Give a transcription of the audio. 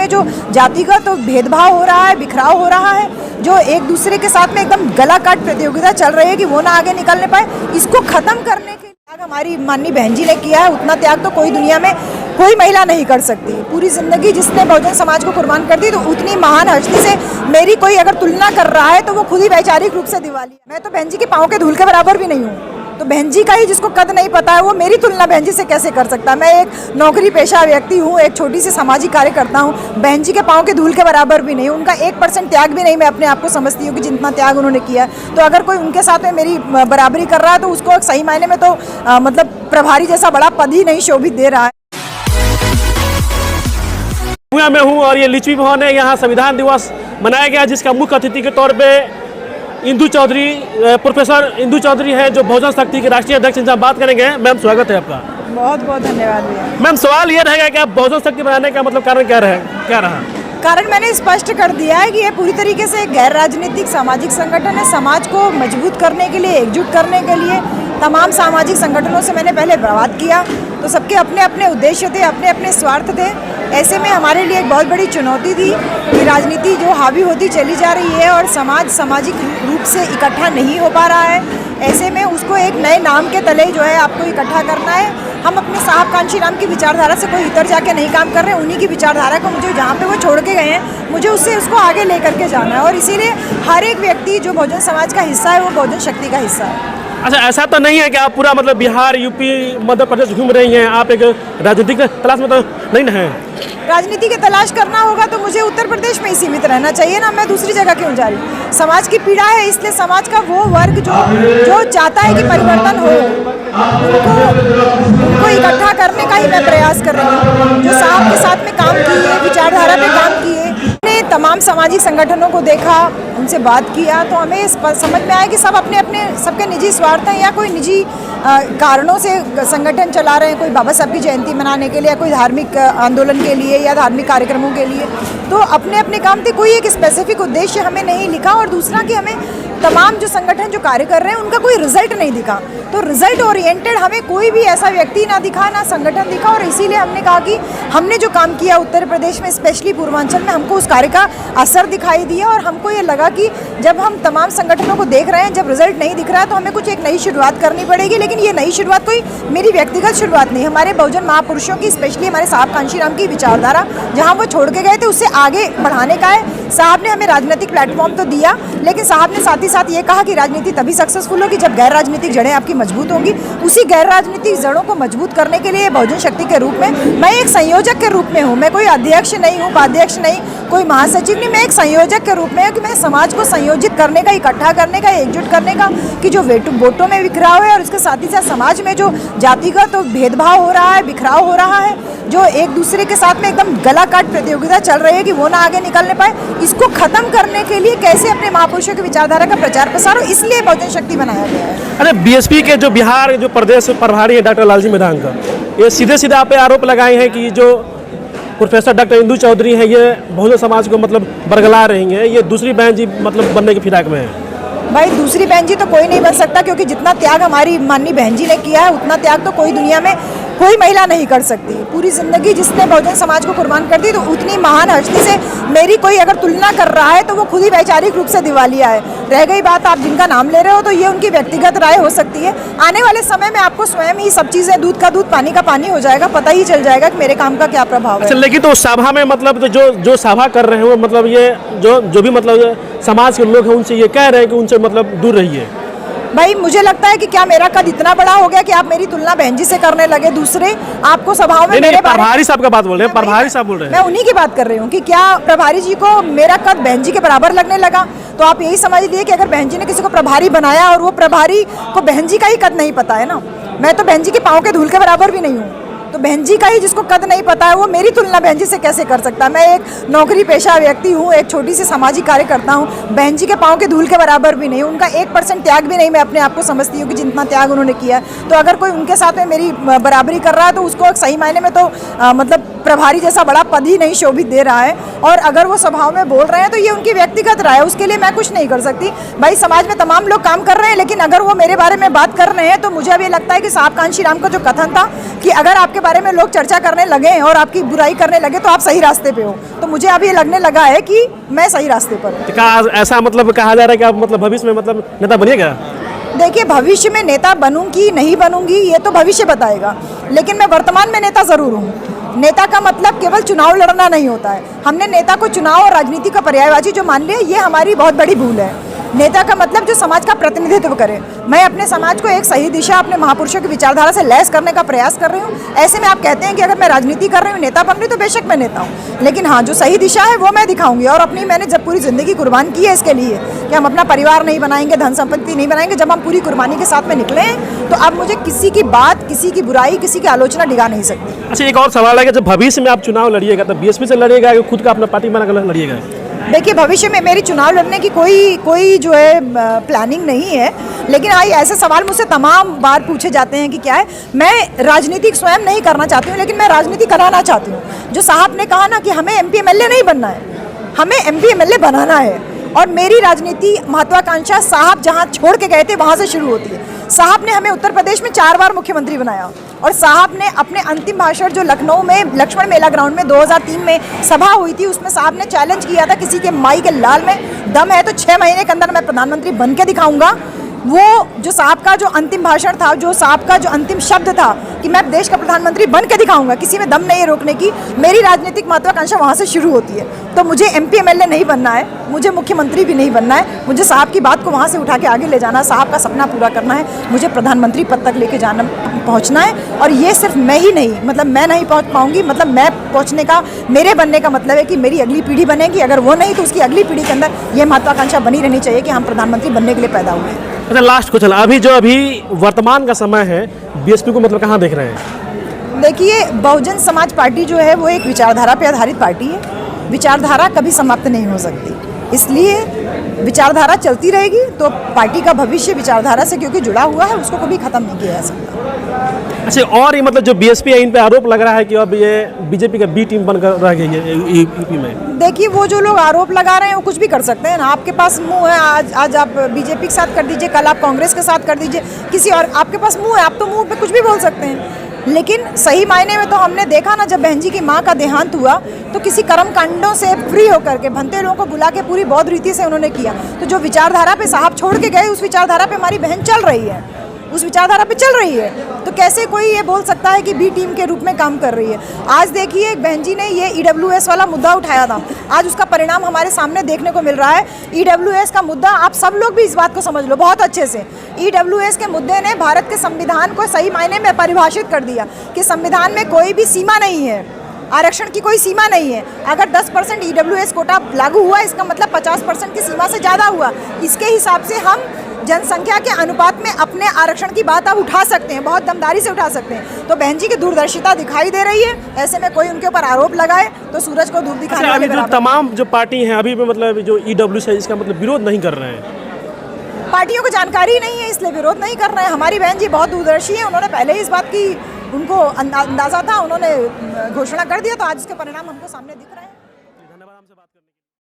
में जो जातिगत भेदभाव हो रहा है, बिखराव हो रहा है, जो एक दूसरे के साथ में एकदम गला काट प्रतियोगिता चल रही है कि वो ना आगे निकलने पाए, इसको खत्म करने के लिए हमारी माननीय बहन जी ने किया है। उतना त्याग तो कोई दुनिया में कोई महिला नहीं कर सकती। पूरी जिंदगी जिसने बहुजन समाज को कुर्बान कर दी, तो उतनी महान हस्ती से मेरी कोई अगर तुलना कर रहा है तो वो खुद ही वैचारिक रूप से दिवाली है। मैं तो बहन जी के पाँव के धूल के बराबर भी नहीं हूँ। तो बहन जी का ही जिसको कद नहीं पता है वो मेरी तुलना बहन जी से कैसे कर सकता है। मैं एक नौकरी पेशा व्यक्ति हूँ, एक छोटी सी सामाजिक कार्य करता हूँ, बहन जी के पाँव के धूल के बराबर भी नहीं, उनका 1% त्याग भी नहीं मैं अपने आप को समझती हूँ कि जितना त्याग उन्होंने किया। तो अगर कोई उनके साथ में मेरी बराबरी कर रहा है तो उसको सही मायने में तो मतलब प्रभारी जैसा बड़ा पद ही नहीं शोभित दे रहा है। मैं हूँ और ये लिच्छवी भवन है। यहाँ संविधान दिवस मनाया गया जिसका मुख्य अतिथि के तौर पे इंदु चौधरी, प्रोफेसर इंदु चौधरी है जो बहुजन शक्ति के राष्ट्रीय अध्यक्ष। इनसे बात करेंगे। मैम स्वागत है आपका। बहुत बहुत धन्यवाद भैया। मैम सवाल ये रहेगा कि आप बहुजन शक्ति बनाने का मतलब कारण क्या रहा? कारण मैंने स्पष्ट कर दिया है कि ये पूरी तरीके से एक गैर राजनीतिक सामाजिक संगठन है। समाज को मजबूत करने के लिए, एकजुट करने के लिए तमाम सामाजिक संगठनों से मैंने पहले बात किया, तो सबके अपने अपने उद्देश्य थे, अपने अपने स्वार्थ थे। ऐसे में हमारे लिए एक बहुत बड़ी चुनौती थी कि राजनीति जो हावी होती चली जा रही है और समाज सामाजिक रूप से इकट्ठा नहीं हो पा रहा है। ऐसे में उसको एक नए नाम के तले जो है आपको इकट्ठा करना है। हम अपने साहब कांशीराम की विचारधारा से कोई इतर जाके नहीं काम कर रहे हैं। उन्हीं की विचारधारा को मुझे जहाँ पे वो छोड़ के गए हैं, मुझे उसको आगे लेकर के जाना है। और इसीलिए हर एक व्यक्ति जो बहुजन समाज का हिस्सा है वो बहुजन शक्ति का हिस्सा है। अच्छा, ऐसा तो नहीं है कि आप पूरा मतलब बिहार, यूपी, मध्य प्रदेश घूम रही हैं? आप एक राजनीतिक तलाश में तो नहीं ना है? राजनीति की तलाश करना होगा तो मुझे उत्तर प्रदेश में ही सीमित रहना चाहिए ना। मैं दूसरी जगह क्यों जा रही हूँ? समाज की पीड़ा है, इसलिए समाज का वो वर्ग जो चाहता है कि परिवर्तन हो, उनको इकट्ठा करने का ही मैं प्रयास कर रही हूँ। जो साहब के साथ में काम किए, विचारधारा पे काम किए, तमाम सामाजिक संगठनों को देखा, उनसे बात किया, तो हमें समझ में आया कि सब अपने अपने सबके निजी स्वार्थ हैं या कोई निजी कारणों से संगठन चला रहे हैं। कोई बाबा साहब की जयंती मनाने के लिए, कोई धार्मिक आंदोलन के लिए या धार्मिक कार्यक्रमों के लिए, तो अपने अपने काम थे। कोई एक स्पेसिफिक उद्देश्य हमें नहीं लिखा। और दूसरा कि हमें तमाम जो संगठन जो कार्य कर रहे हैं उनका कोई रिजल्ट नहीं दिखा। तो रिजल्ट ओरिएंटेड हमें कोई भी ऐसा व्यक्ति ना दिखा, ना संगठन दिखा। और इसीलिए हमने कहा कि हमने जो काम किया उत्तर प्रदेश में, स्पेशली पूर्वांचल में, हमको उस कार्य का असर दिखाई दिया। और हमको ये लगा कि जब हम तमाम संगठनों को देख रहे हैं, जब रिजल्ट नहीं दिख रहा है, तो हमें कुछ एक नई शुरुआत करनी पड़ेगी। लेकिन ये नई शुरुआत कोई मेरी व्यक्तिगत शुरुआत नहीं, हमारे बहुजन महापुरुषों की, स्पेशली हमारे साहब कांशीराम की विचारधारा जहाँ वो छोड़ के गए थे उससे आगे बढ़ाने का है। साहब ने हमें राजनीतिक प्लेटफॉर्म तो दिया, लेकिन साहब ने साथ ही साथ ये कहा कि राजनीति तभी सक्सेसफुल होगी जब गैर राजनीतिक जड़ें आपकी मजबूत होंगी। उसी गैर राजनीतिक जड़ों को मजबूत करने के लिए बहुजन शक्ति के रूप में मैं एक संयोजक के रूप में हूँ। मैं कोई अध्यक्ष नहीं हूँ, उपाध्यक्ष नहीं, कोई महासचिव नहीं, मैं एक संयोजक के रूप में हूँ कि मैं समाज को संयोजित करने का, इकट्ठा करने का, एकजुट करने का, कि जो वोटों में बिखराव है और उसके साथ ही साथ समाज में जो जातिगत भेदभाव हो रहा है, बिखराव हो रहा है, जो एक दूसरे के साथ में एकदम गला काट प्रतियोगिता चल रही है कि वो ना आगे निकलने पाए, इसको खत्म करने के लिए कैसे अपने महापुरुषों की विचारधारा का प्रचार प्रसार हो, इसलिए बहुजन शक्ति बनाया गया है। अरे बीएसपी के जो बिहार जो प्रदेश प्रभारी है डॉक्टर लालजी मेधांका, ये सीधे आप पे आरोप लगाए हैं कि जो प्रोफेसर डॉक्टर इंदु चौधरी है ये बहुजन समाज को मतलब बरगला रही हैं, ये दूसरी बहन जी मतलब बनने की फिराक में है। भाई दूसरी बहन जी तो कोई नहीं बन सकता, क्योंकि जितना त्याग हमारी माननीय बहन जी ने किया है उतना त्याग तो कोई दुनिया में कोई महिला नहीं कर सकती। पूरी जिंदगी जिसने बहुजन समाज को कुर्बान कर दी, तो उतनी महान हस्ती से मेरी कोई अगर तुलना कर रहा है तो वो खुद ही वैचारिक रूप से दिवालिया है। रह गई बात आप जिनका नाम ले रहे हो, तो ये उनकी व्यक्तिगत राय हो सकती है। आने वाले समय में आपको स्वयं ही सब चीज़ें दूध का दूध पानी का पानी हो जाएगा, पता ही चल जाएगा कि मेरे काम का क्या प्रभाव है। लेकिन तो सभा में मतलब तो जो सभा कर रहे हैं वो मतलब ये जो भी मतलब समाज के लोग हैं उनसे ये कह रहे हैं कि उनसे मतलब दूर रहिए। भाई मुझे लगता है कि क्या मेरा कद इतना बड़ा हो गया कि आप मेरी तुलना बहन जी से करने लगे? दूसरे आपको सभाओं में मेरे प्रभारी साहब का बात बोल रहे हैं, प्रभारी साहब बोल रहे हैं, मैं उन्हीं की बात कर रही हूँ कि क्या प्रभारी जी को मेरा कद बहन जी के बराबर लगने लगा? तो आप यही समझ लीजिए कि अगर बहन जी ने किसी को प्रभारी बनाया और वो प्रभारी को बहन जी का ही कद नहीं पता है ना, मैं तो बहन जी के पाँव के धूल के बराबर भी नहीं हूँ। तो बहन जी का ही जिसको कद नहीं पता है वो मेरी तुलना बहन जी से कैसे कर सकता है? मैं एक नौकरी पेशा व्यक्ति हूँ, एक छोटी सी सामाजिक कार्य करता हूँ, बहन जी के पाँव के धूल के बराबर भी नहीं, उनका 1% त्याग भी नहीं मैं अपने आप को समझती हूँ कि जितना त्याग उन्होंने किया। तो अगर कोई उनके साथ में मेरी बराबरी कर रहा है तो उसको सही मायने में तो मतलब प्रभारी जैसा बड़ा पद ही नहीं शोभित दे रहा है। और अगर वो सभाओं में बोल रहे हैं तो ये उनकी व्यक्तिगत राय है, उसके लिए मैं कुछ नहीं कर सकती। भाई समाज में तमाम लोग काम कर रहे हैं, लेकिन अगर वो मेरे बारे में बात कर रहे हैं तो मुझे अब ये लगता है कि साहब कांशीराम का जो कथन था कि अगर आपके बारे में लोग चर्चा करने लगे और आपकी बुराई करने लगे तो आप सही रास्ते पे हो। तो मुझे अब ये लगने लगा है कि मैं सही रास्ते पर हूँ। तो क्या ऐसा मतलब कहा जा रहा है कि आप मतलब भविष्य में मतलब नेता बनिएगा? देखिए, भविष्य में नेता बनूंगी नहीं बनूंगी ये तो भविष्य बताएगा, लेकिन मैं वर्तमान में नेता ज़रूर हूँ। नेता का मतलब केवल चुनाव लड़ना नहीं होता है। हमने नेता को चुनाव और राजनीति का पर्यायवाची जो मान लिया, ये हमारी बहुत बड़ी भूल है। नेता का मतलब जो समाज का प्रतिनिधित्व करे। मैं अपने समाज को एक सही दिशा, अपने महापुरुषों की विचारधारा से लैस करने का प्रयास कर रही हूँ। ऐसे में आप कहते हैं कि अगर मैं राजनीति कर रही हूँ, नेता बन रही हूँ, तो बेशक मैं नेता हूँ, लेकिन हाँ, जो सही दिशा है वो मैं दिखाऊंगी। और अपनी मैंने जब पूरी ज़िंदगी कुर्बान की है इसके लिए कि हम अपना परिवार नहीं बनाएंगे, धन संपत्ति नहीं बनाएंगे, जब हम पूरी कुर्बानी के साथ में निकले हैं, तो अब मुझे किसी की बात, किसी की बुराई, किसी की आलोचना डिगा नहीं सकती। अच्छा, एक और सवाल है कि जब भविष्य में आप चुनाव लड़िएगा तो बीएसपी से लड़िएगा या खुद का अपना पार्टी बनाकर लड़िएगा? देखिए, भविष्य में मेरी चुनाव लड़ने की कोई जो है प्लानिंग नहीं है, लेकिन ऐसे सवाल मुझसे तमाम बार पूछे जाते हैं कि क्या है। मैं राजनीति स्वयं नहीं करना चाहती हूँ, लेकिन मैं राजनीति कराना चाहती हूँ। जो साहब ने कहा ना कि हमें एमपी एमएलए नहीं बनना है, हमें एमपी एमएलए बनाना है। और मेरी राजनीति महत्वाकांक्षा साहब जहाँ छोड़ के गए थे वहाँ से शुरू होती है। साहब ने हमें उत्तर प्रदेश में 4 बार मुख्यमंत्री बनाया, और साहब ने अपने अंतिम भाषण जो लखनऊ में लक्ष्मण मेला ग्राउंड में 2003 में सभा हुई थी, उसमें साहब ने चैलेंज किया था, किसी के माई के लाल में दम है तो 6 महीने के अंदर मैं प्रधानमंत्री बन के दिखाऊंगा। वो जो साहब का जो अंतिम भाषण था, जो साहब का जो अंतिम शब्द था कि मैं देश का प्रधानमंत्री बन के दिखाऊंगा, किसी में दम नहीं है रोकने की, मेरी राजनीतिक महत्वाकांक्षा वहाँ से शुरू होती है। तो मुझे एमपी एमएलए नहीं बनना है, मुझे मुख्यमंत्री भी नहीं बनना है, मुझे साहब की बात को वहाँ से उठा के आगे ले जाना, साहब का सपना पूरा करना है, मुझे प्रधानमंत्री पद तक लेके जाना पहुँचना है। और ये सिर्फ मैं ही नहीं, मतलब मैं नहीं पहुँच पाऊँगी, मतलब मैं पहुँचने का, मेरे बनने का मतलब है कि मेरी अगली पीढ़ी बनेगी। अगर वो नहीं तो उसकी अगली पीढ़ी के अंदर ये महत्वाकांक्षा बनी रहनी चाहिए कि हम प्रधानमंत्री बनने के लिए पैदा हुए हैं। अच्छा, लास्ट क्वेश्चन, अभी वर्तमान का समय है, बीएसपी को मतलब कहाँ देख रहे हैं? देखिए, बहुजन समाज पार्टी जो है वो एक विचारधारा पे आधारित पार्टी है। विचारधारा कभी समाप्त नहीं हो सकती, इसलिए विचारधारा चलती रहेगी। तो पार्टी का भविष्य विचारधारा से क्योंकि जुड़ा हुआ है, उसको कभी खत्म नहीं किया जा सकता। अच्छा, और ये मतलब जो बीएसपी है, इन पे आरोप लग रहा है कि अब ये बीजेपी का बी टीम बनकर रह गई है यूपी में। देखिए, वो जो लोग आरोप लगा रहे हैं वो कुछ भी कर सकते हैं ना। आपके पास मुंह है, आज आप बीजेपी के साथ कर दीजिए, कल आप कांग्रेस के साथ कर दीजिए, किसी और, आपके पास मुंह है, आप तो मुंह पे कुछ भी बोल सकते हैं। लेकिन सही मायने में तो हमने देखा ना, जब बहन जी की माँ का देहांत हुआ तो किसी कर्म कांडों से फ्री होकर के भंते लोगों को बुला के पूरी बौद्ध रीति से उन्होंने किया। तो जो विचारधारा पे साहब छोड़ के गए, उस विचारधारा पे हमारी बहन चल रही है, उस विचारधारा पे चल रही है। तो कैसे कोई ये बोल सकता है कि बी टीम के रूप में काम कर रही है? आज देखिए, एक बहन जी ने ये ईडब्ल्यूएस वाला मुद्दा उठाया था, आज उसका परिणाम हमारे सामने देखने को मिल रहा है। ईडब्ल्यूएस का मुद्दा, आप सब लोग भी इस बात को समझ लो बहुत अच्छे से, ईडब्ल्यूएस के मुद्दे ने भारत के संविधान को सही मायने में परिभाषित कर दिया कि संविधान में कोई भी सीमा नहीं है, आरक्षण की कोई सीमा नहीं है। अगर 10% ईडब्ल्यूएस कोटा लागू हुआ, इसका मतलब 50% की सीमा से ज़्यादा हुआ। इसके हिसाब से हम जनसंख्या के अनुपात में अपने आरक्षण की बात अब उठा सकते हैं, बहुत दमदारी से उठा सकते हैं। तो बहन जी की दूरदर्शिता दिखाई दे रही है। ऐसे में कोई उनके ऊपर आरोप लगाए तो सूरज को धूप दिखाने वाले अभी जो तमाम जो पार्टी हैं अभी भी मतलब जो ईडब्ल्यूएस है, इसका मतलब विरोध नहीं कर रहे हैं। पार्टियों को जानकारी नहीं है, इसलिए विरोध नहीं कर रहे हैं। हमारी बहन जी बहुत दूरदर्शी है, उन्होंने पहले ही इस बात की, उनको अंदाजा था, उन्होंने घोषणा कर दिया, तो आज इसके परिणाम हमको सामने दिख रहे हैं।